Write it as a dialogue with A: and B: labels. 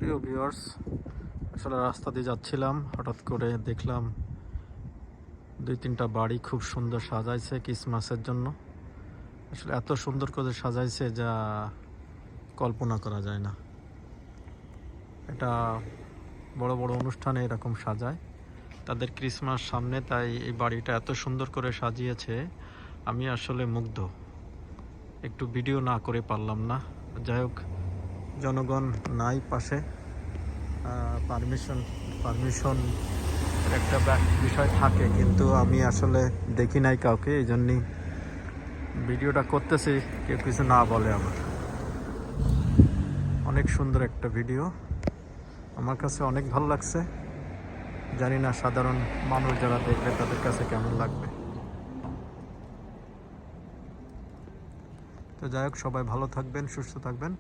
A: প্রিয় ভিউয়ার্স, আসলে রাস্তা দিয়ে যাচ্ছিলাম, হঠাৎ করে দেখলাম 2-3টা বাড়ি খুব সুন্দর সাজাইছে ক্রিসমাসের জন্য। আসলে এত সুন্দর করে সাজাইছে যা কল্পনা করা যায় না। এটা বড় বড় অনুষ্ঠানে এরকম সাজায় তাদের ক্রিসমাস সামনে, তাই এই বাড়িটা এত সুন্দর করে সাজিয়েছে, আমি আসলে মুগ্ধ। একটু ভিডিও না করে পারলাম না। যাই হোক, জনগণ নাই পাশে, পারমিশন একটা বিষয় থাকে, কিন্তু আমি আসলে দেখি নাই কাউকে, এই জন্যই ভিডিওটা করতেছি, কেউ কিছু না বলে আমার। অনেক সুন্দর একটা ভিডিও, আমার কাছে অনেক ভালো লাগছে। জানি না সাধারণ মানুষ যারা দেখবে তাদের কাছে কেমন লাগবে। তো যাই হোক, সবাই ভালো থাকবেন, সুস্থ থাকবেন।